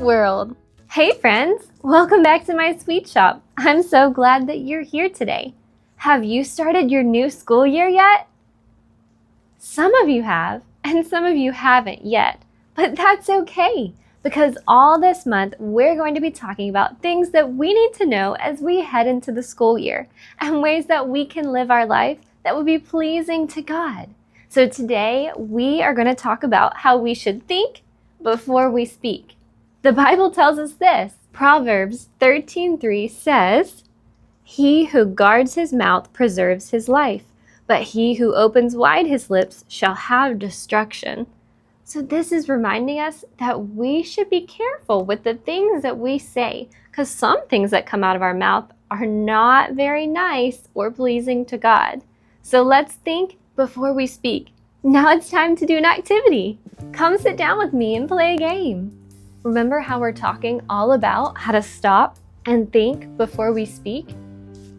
world. Hey friends, welcome back to my sweet shop. I'm so glad that you're here today. Have you started your new school year yet? Some of you have, and some of you haven't yet, but that's okay because all this month we're going to be talking about things that we need to know as we head into the school year and ways that we can live our life that would be pleasing to God. So today we are going to talk about how we should think before we speak. The Bible tells us this. Proverbs 13:3 says, "He who guards his mouth preserves his life, but he who opens wide his lips shall have destruction." So this is reminding us that we should be careful with the things that we say, because some things that come out of our mouth are not very nice or pleasing to God. So let's think before we speak. Now it's time to do an activity. Come sit down with me and play a game. Remember how we're talking all about how to stop and think before we speak?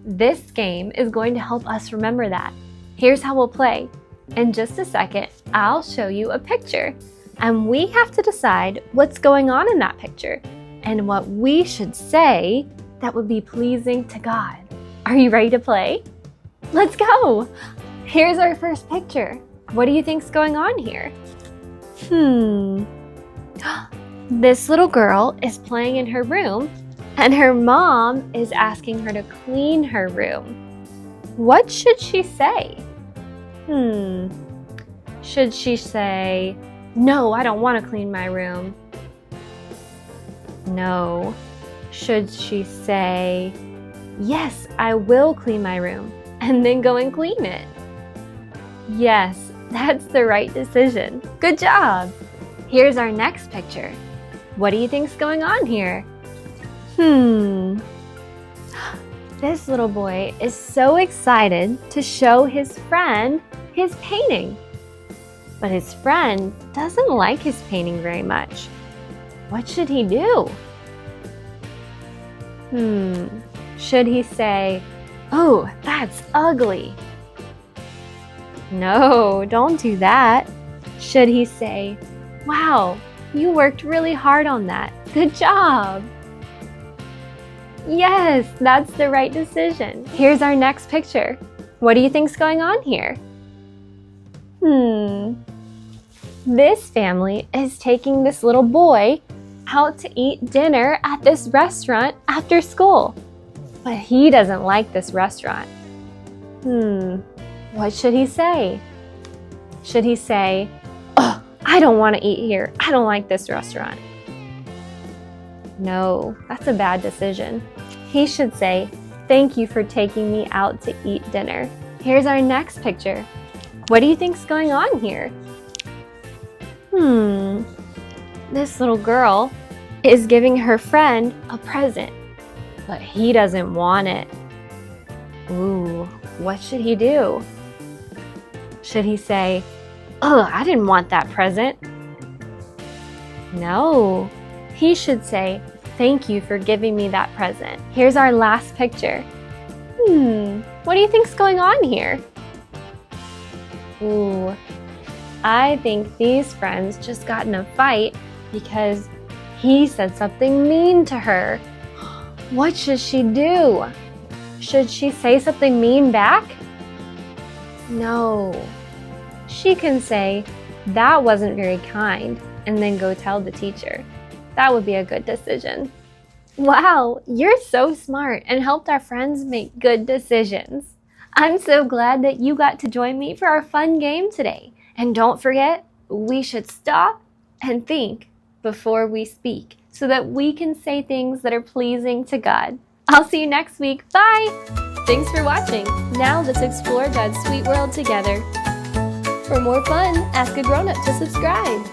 This game is going to help us remember that. Here's how we'll play. In just a second, I'll show you a picture, and we have to decide what's going on in that picture and what we should say that would be pleasing to God. Are you ready to play? Let's go! Here's our first picture. What do you think's going on here? This little girl is playing in her room, and her mom is asking her to clean her room. What should she say? Should she say, "No, I don't want to clean my room"? No. Should she say, "Yes, I will clean my room," and then go and clean it? Yes, that's the right decision. Good job! Here's our next picture. What do you think's going on here? This little boy is so excited to show his friend his painting. But his friend doesn't like his painting very much. What should he do? Should he say, "Oh, that's ugly"? No, don't do that. Should he say, "Wow, you worked really hard on that. Good job"? Yes, that's the right decision. Here's our next picture. What do you think's going on here? This family is taking this little boy out to eat dinner at this restaurant after school. But he doesn't like this restaurant. What should he say? Should he say, "Oh, I don't want to eat here. I don't like this restaurant"? No, that's a bad decision. He should say, "Thank you for taking me out to eat dinner." Here's our next picture. What do you think's going on here? This little girl is giving her friend a present, but he doesn't want it. Ooh, what should he do? Should he say, "Oh, I didn't want that present"? No, he should say, "Thank you for giving me that present." Here's our last picture. What do you think's going on here? Ooh, I think these friends just got in a fight because he said something mean to her. What should she do? Should she say something mean back? No. She can say, "That wasn't very kind," and then go tell the teacher. That would be a good decision. Wow, you're so smart and helped our friends make good decisions. I'm so glad that you got to join me for our fun game today. And don't forget, we should stop and think before we speak so that we can say things that are pleasing to God. I'll see you next week. Bye! Thanks for watching. Now let's explore God's sweet world together. For more fun, ask a grown-up to subscribe.